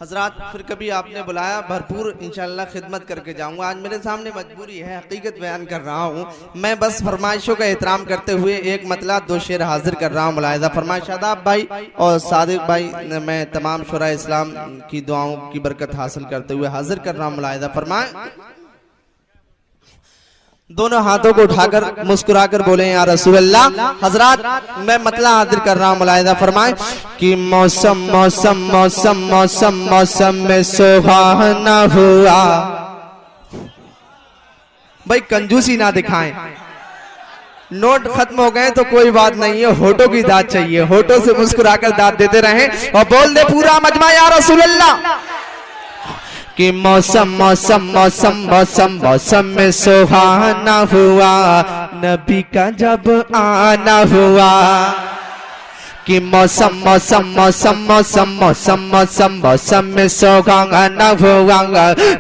हजरात फिर कभी आपने बुलाया, भरपूर इंशाल्लाह खिदमत करके जाऊंगा। आज मेरे सामने मजबूरी है, हकीकत बयान कर रहा हूँ। मैं बस फरमाइशों का एहतराम करते हुए एक मतला दो शेर हाजिर कर रहा हूँ। मुलाहिजा फरमाए शादाब भाई और सादिक भाई, मैं तमाम शुरा इस्लाम की दुआओं की बरकत हासिल करते हुए हाजिर कर रहा हूँ। मुलाहिजा फरमाए, दोनों हाथों को उठाकर मुस्कुराकर बोले या रसूल अल्लाह। हजरात मैं मतला हाजिर कर रहा हूँ। मुलाहिजा फरमाए कि मौसम मौसम मौसम मौसम मौसम में सुहाना हुआ। भाई कंजूसी ना दिखाएं, नोट खत्म हो गए तो कोई बात नहीं है, होठों की दाद चाहिए। होठों से मुस्कुराकर दाद देते रहें और बोल दे पूरा मजमा या रसूल अल्लाह कि मौसम मौसम मौसम मौसम मौसम में सुहाना हुआ, नबी का जब आना हुआ। कि मौसम मौसम मौसम मौसम मौसम मौसम मौसम में सुहाना हुआ,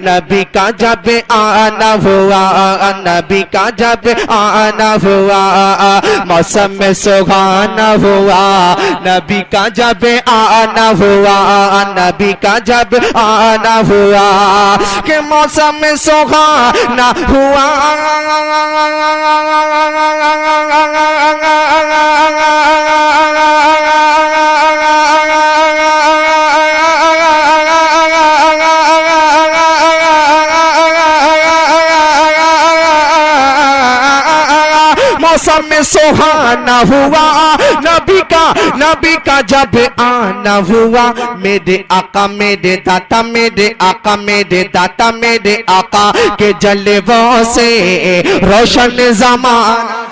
नबी का जब आना हुआ, नबी का जब आना हुआ। मौसम में सुहाना हुआ, नबी का जब आना हुआ, नबी का जब आना हुआ। कि मौसम में सुहाना हुआ, मौसम में सुहाना हुआ, नबी का जब आना हुआ। मेरे आका मेरे दाता, मेरे आका मेरे दाता, मेरे आका के जलवों से रोशन ज़माना।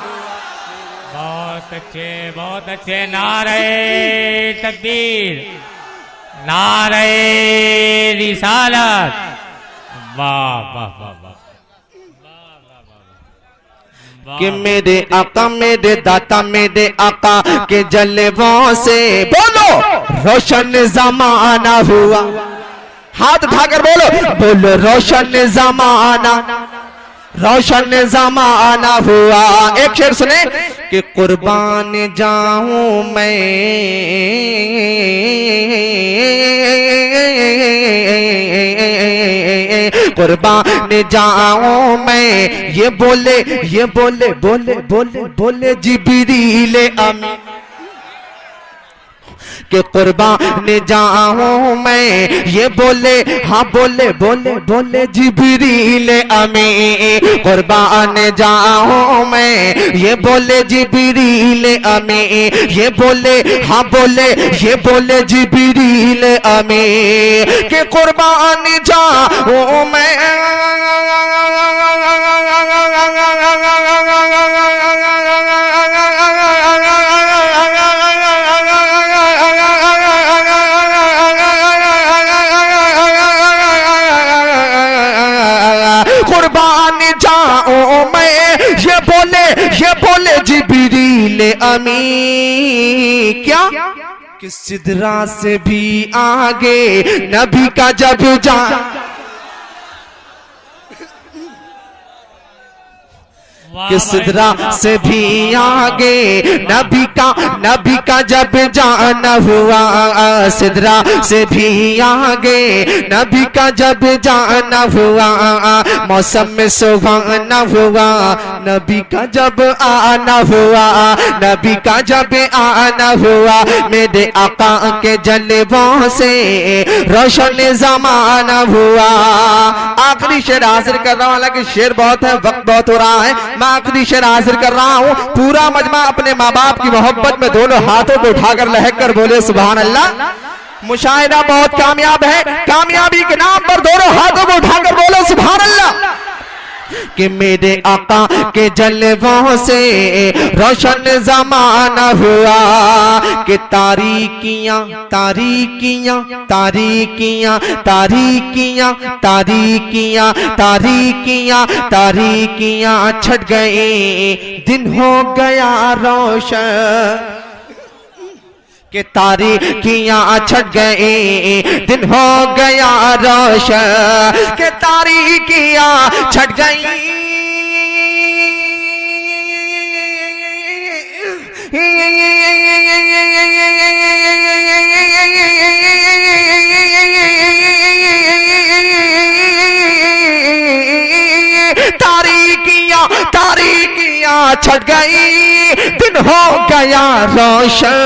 बहुत अच्छे नारे तकबीर, नारे रिसालत। वाह वाह वाह वाह। कि मेरे आका मेरे दाता, मेरे आका के जलवों से बोलो रोशन ज़माना हुआ। हाथ उठाकर बोलो, बोलो रोशन ज़माना, रोशन ज़माना हुआ। एक शेर सुने कि कुर्बान जाऊं मैं, कुर्बान जाऊं मैं। ये बोले बोले बोले बोले जिब्रील अमीन के कुर्बान जाऊं मैं। ये बोले हाँ बोले बोले बोले जिब्रील अमीन। कुर्बान जाऊं मैं, ये बोले जिब्रील अमीन। ये बोले हाँ बोले, ये बोले जिब्रील अमीन के कुर्बान जाऊं मैं। कुर्बान जाऊं मैं, ये बोले जिब्रील अमीन। क्या कि सिदरा से भी आगे नबी का जब जा, कि सिदरा से भी आगे नबी का जब जाना हुआ। सिदरा से भी आगे नबी का जब जाना हुआ। मौसम में सुहाना हुआ, नबी का जब आना हुआ, नबी का जब आना हुआ। मेरे आका के जलवों से रोशन ज़माना हुआ। आखिरी शेर हाजिर कर रहा हूं, हालांकि शेर बहुत है, वक्त बहुत हो रहा है। मैं आखिरी शेर हाजिर कर रहा हूं। पूरा मजमा अपने माँ बाप की मोहब्बत में दोनों हाथों को उठाकर लहक कर बोले सुभान अल्लाह। मुशाहिदा बहुत कामयाब है, कामयाबी के नाम पर दोनों हाथों को उठाकर बोले सुभान अल्लाह। कि मेरे आका के जलवों से रोशन ज़माना हुआ। कि तारीकियां तारीकियां तारीकियां तारीकियां तारीकियां तारीकियां तारीकियां छट गए, दिन हो गया रोशन। कि तारीकियां छट गए, दिन हो गया रोशन। कि तारीकियां छट गई, छट गई, दिन हो गया रोशन।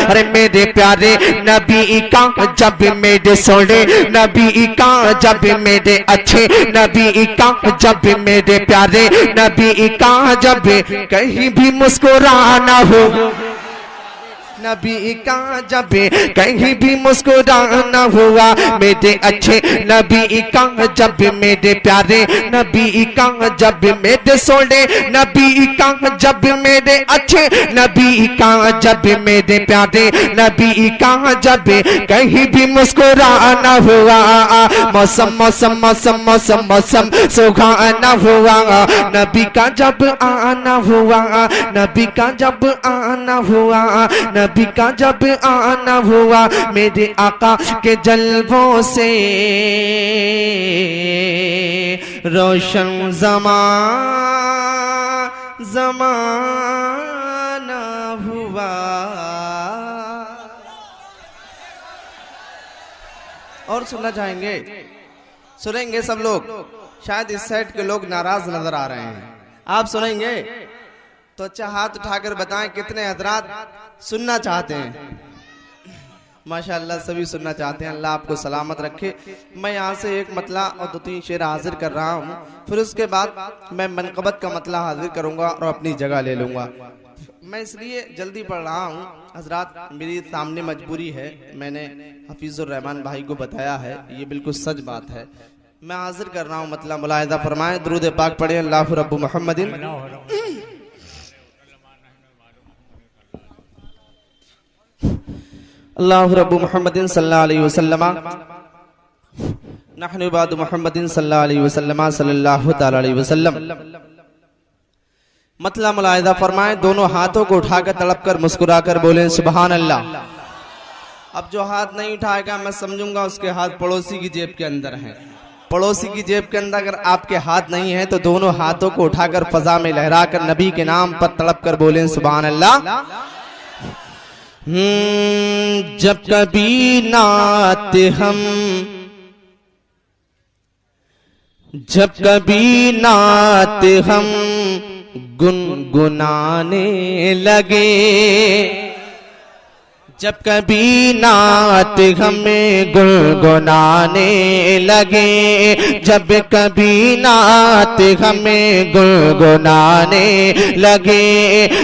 अरे मेरे प्यारे नबी का जब मेरे सोने, नबी का जब मेरे अच्छे, नबी का जब मेरे प्यारे, नबी का जब कहीं भी मुस्कुराना हो, नबी का जब कहीं भी मुस्कुराना हुआ, मेरे अच्छे नबी का जब मेरे प्यारे, नबी का जब मेरे सोने, नबी का जब मेरे अच्छे, नबी का जब मेरे प्यारे, नबी का जब कहीं भी मुस्कुराना हुआ, मौसम मौसम मौसम मौसम मौसम सुहाना हुआ, नबी का जब आना हुआ, नबी का जब आना हुआ, नबी का जब आना हुआ, मेरे आका के जलवों से रोशन ज़माना हुआ। और सुनना चाहेंगे? सुनेंगे सब लोग? शायद इस साइड के लोग नाराज नजर आ रहे हैं, आप सुनेंगे? तो अच्छा हाथ उठाकर बताएं कितने हजरात सुनना चाहते हैं। माशाअल्लाह सभी सुनना चाहते हैं। अल्लाह आपको सलामत रखे। मैं यहाँ से एक मतला और 2-3 शेर हाजिर कर रहा हूँ, फिर उसके बाद मैं मनकबत का मतला हाजिर करूँगा और अपनी जगह ले लूँगा। मैं इसलिए जल्दी पढ़ रहा हूँ हजरात, मेरी सामने मजबूरी है। मैंने हफीजुर रहमान भाई को बताया है, ये बिल्कुल सच बात है। मैं हाजिर कर रहा हूँ मतला, मुलाहिदा फरमाएं, दुरूद पाक पढ़े। अल्लाहु रब्बु मुहम्मदिन, अल्लाहु रब्बु मुहम्मदिन सल्लल्लाहु अलैहि वसल्लम, नहनु बादु मुहम्मदिन सल्लल्लाहु अलैहि वसल्लम सल्लल्लाहु तआला अलैहि वसल्लम। मतला मुलाहिदा फरमाएं, दोनों हाथों को उठाकर तड़प कर मुस्कुराकर बोलें सुभान अल्लाह। अब जो हाथ नहीं उठाएगा मैं समझूंगा उसके हाथ पड़ोसी की जेब के अंदर हैं। पड़ोसी की जेब के अंदर अगर आपके हाथ नहीं है तो दोनों हाथों को उठाकर फजा में लहराकर नबी के नाम पर तड़प कर बोलें सुभान अल्लाह। जब कभी नात हम, जब कभी नात हम गुनगुनाने लगे, जब कभी नात हमें गुनगुनाने लगे, जब कभी नात हमें गुनगुनाने लगे,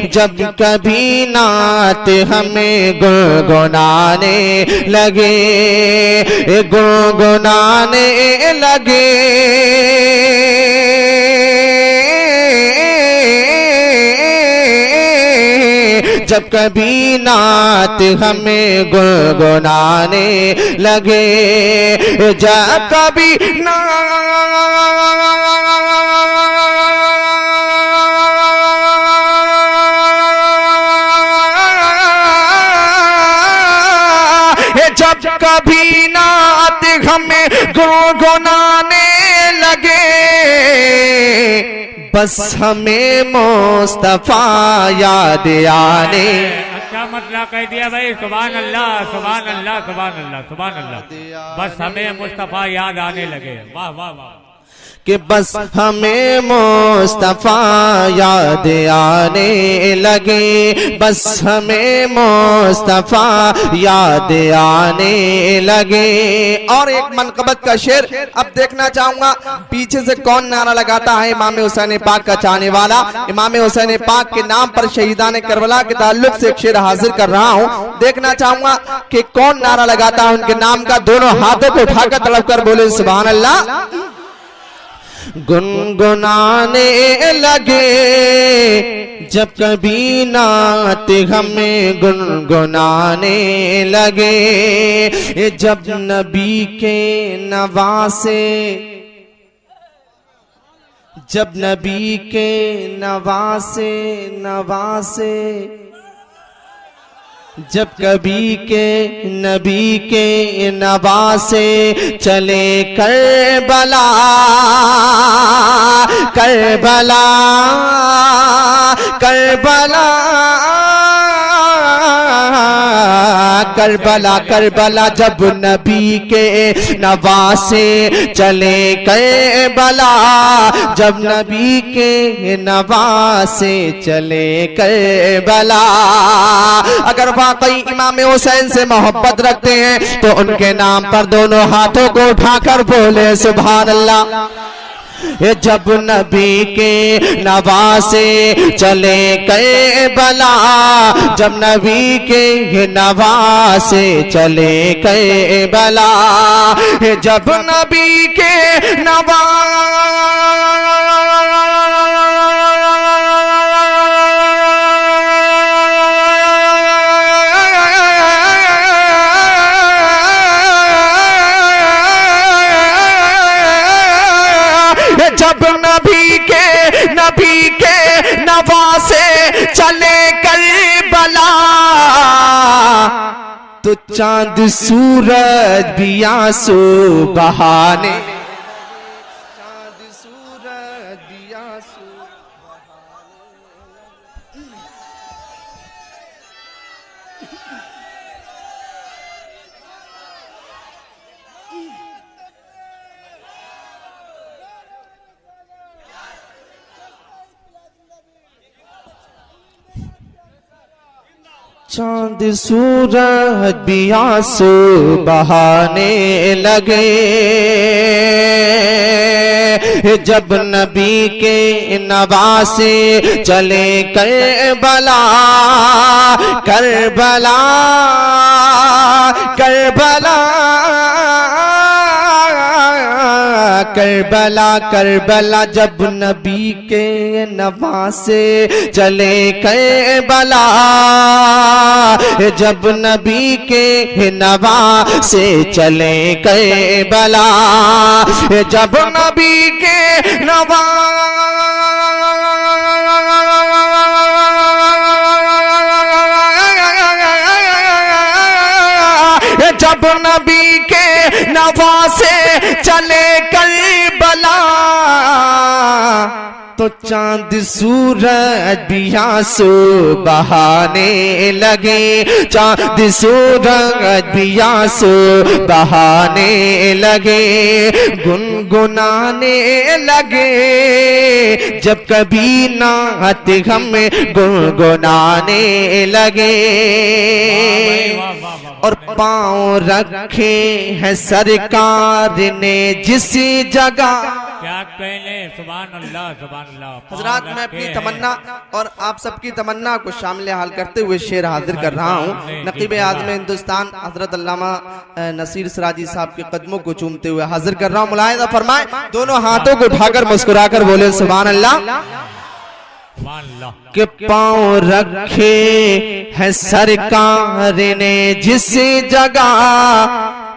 जब कभी नात हमें गुनगुनाने लगे, गुनगुनाने लगे, जब कभी नात हमें गुनगुनाने लगे, जब कभी जब कभी नात हमें गुनगुनाने लगे, बस हमें मुस्तफा याद आने। अच्छा मतलब कह दिया भाई, सुभान अल्लाह सुभान अल्लाह सुभान अल्लाह सुभान अल्लाह। बस हमें मुस्तफा याद आने लगे। वाह वाह वाह। कि बस हमें मुस्तफा याद आने लगे, बस हमें मुस्तफा याद आने लगे। और एक मनकबत का शेर अब देखना चाहूंगा, पीछे से कौन नारा लगाता है इमाम हुसैन पाक का चाहने वाला। इमाम हुसैन पाक के नाम पर शहीदान करबला के ताल्लुक से एक शेर हाजिर कर रहा हूँ, देखना चाहूंगा कि कौन नारा लगाता है उनके नाम का। दोनों हाथों को उठाकर तड़प कर बोले सुभान अल्लाह। गुनगुनाने लगे, जब कभी नात हमें गुनगुनाने लगे, जब नबी के नवासे, जब नबी के नवासे नवासे, जब कभी के नबी के नवासे चले Karbala, Karbala, Karbala, Karbala Karbala जब नबी के नवासे चले करबला, जब नबी के नवासे चले करबला। अगर वाकई इमाम हुसैन से मोहब्बत रखते हैं तो उनके नाम पर दोनों हाथों को उठाकर बोले सुभान अल्लाह। ये जब नबी के नवासे चले करबला, जब नबी के नवासे चले करबला, ये जब नबी के जब नबी के नवासे चले करबला, तो चांद सूरज भी आंसू बहाने, चांद सूरज भी आंसू चांद सूरज भी आंसू बहाने लगे, जब नबी के नवासे चले Karbala, Karbala Karbala Karbala Karbala, जब नबी के नवासे चले करबला, जब नबी के नवासे चले करबला, जब नबी के जब नबी के नवासे चले करबला, तो चांद सूरज भी आंसू बहाने लगे, चांद सूरज भी आंसू बहाने लगे, गुनगुनाने लगे, जब कभी नात हम गुनगुनाने लगे। और पाँव रखे हैं सरकार ने जिस जगह, क्या कहने सुभान अल्लाह सुभान अल्लाह। हजरात मैं अपनी तमन्ना और आप सबकी तमन्ना को शामिल हाल करते हुए शेर हाजिर कर रहा हूँ। नकीब आज़म हिंदुस्तान हजरत अल्लामा नसीर सिराजी साहब के कदमों को चूमते हुए हाजिर कर रहा हूँ। मुलाहिज़ा फरमाए, दोनों हाथों को उठाकर मुस्कुराकर बोले सुभान अल्लाह। के पाँव रखे है सरकार ने जिस जगह,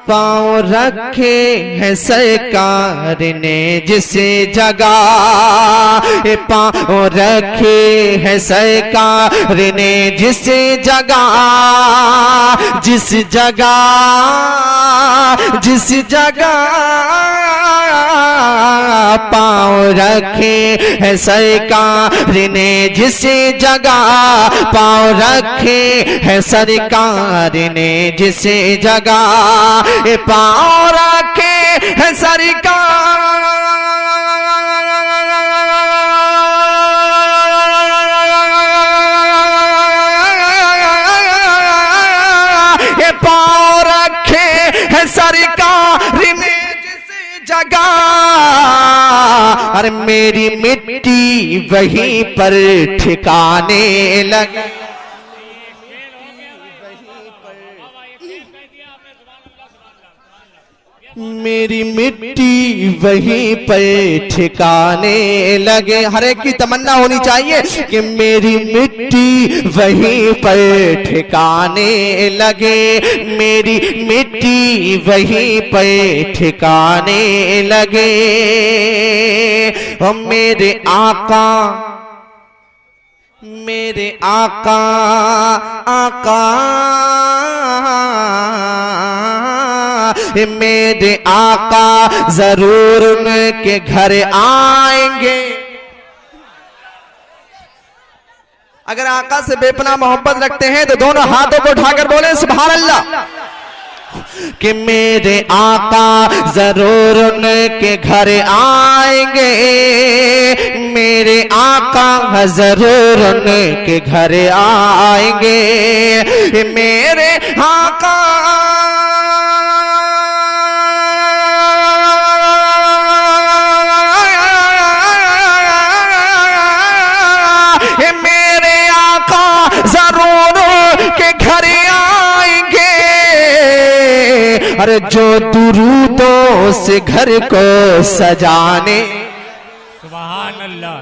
पाँव रखे हैं सरकार ने जिस जगह, पाँव रखे हैं सरकार ने जिस जगह, जिस जगह जिस जगह पाँव रखे हैं सरकार ने जिस जगह, पाँव रखे हैं सरकार ने जिस जगह, पाँव रखे हैं सरकार पाँव रखे हैं सरकार ने जिस जगह, अरे मेरी मिट्टी वहीं पर ठिकाने लगी, मेरी मिट्टी वहीं पर ठिकाने लगे। हर एक की तमन्ना होनी चाहिए कि मेरी मिट्टी वहीं पर ठिकाने लगे, मेरी मिट्टी वहीं पर ठिकाने लगे। और मेरे आका मेरे आका जरूर उनके घर आएंगे। अगर आका से बेपनाह मोहब्बत रखते हैं तो दोनों हाथों को उठाकर बोले सुभान अल्लाह। कि मेरे आका जरूर उनके घर आएंगे, मेरे आका जरूर उनके घर आएंगे, मेरे आका अरे जो दुरूदों से घर को सजाने, सुभान अल्लाह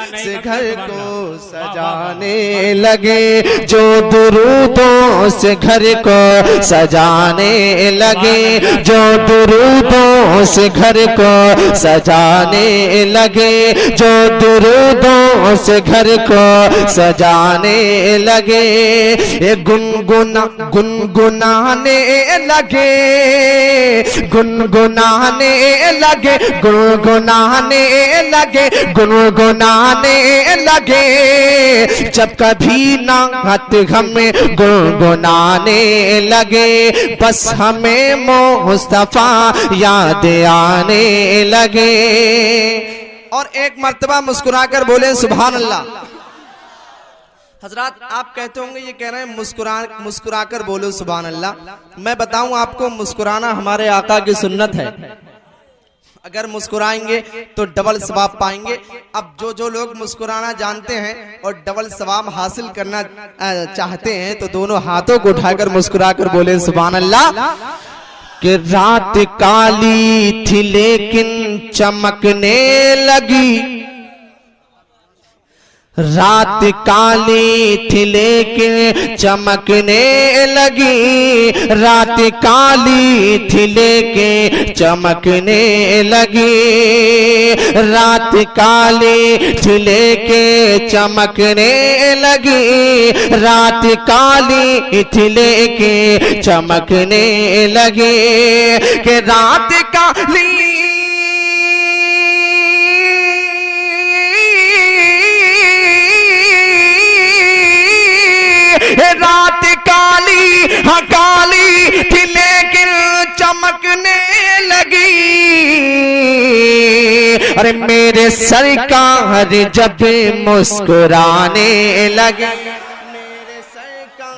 नहीं से घर को सजाने लगे, जो दुरूदों से घर को सजाने लगे, जो दुरूदों से घर को सजाने लगे, जो दुरूदों से घर को सजाने लगे, ये गुनगुनाने लगे, गुनगुनाने लगे, गुनगुनाने लगे, गुनगुनाने लगे, जब कभी नात हमें गुनगुनाने लगे, बस हमें मुस्तफा याद आने लगे। और एक मर्तबा मुस्कुराकर बोले सुभान अल्लाह। हजरात आप कहते होंगे ये कह रहे हैं मुस्कुराकर बोलो सुभान अल्लाह। मैं बताऊं आपको, मुस्कुराना हमारे आका की सुन्नत है। अगर मुस्कुराएंगे तो डबल सवाब पाएंगे। अब जो लोग मुस्कुराना जानते हैं और डबल सवाब हासिल करना चाहते हैं तो दोनों हाथों को उठाकर मुस्कुराकर बोले सुभान अल्लाह। कि रात काली थी लेकिन चमकने लगी, रात काली थी लेकिन चमकने लगी, रात काली थी लेकिन चमकने लगी, रात काली थी लेकिन चमकने लगी, रात काली थी लेकिन चमकने लगी, कि रात काली रात काली हाँ काली थी लेकिन चमकने लगी। अरे मेरे सरकार जब मुस्कुराने लगे,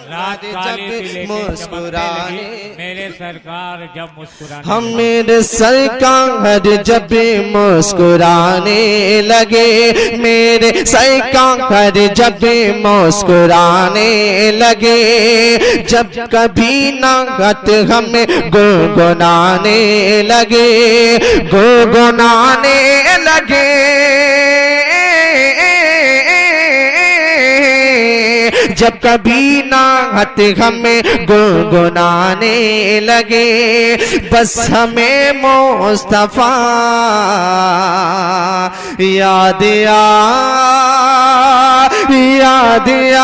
रात काली मुस्कुराने, मेरे सरकार जब मुस्कुराने, हम मेरे सरकार जब मुस्कुराने लगे, मेरे सरकार जब मुस्कुराने लगे, जब कभी नात हमें गुनगुनाने लगे, गुनगुनाने लगे, जब कभी नात हमें गुनगुनाने लगे, बस हमें मुस्तफा याद आ, याद आ,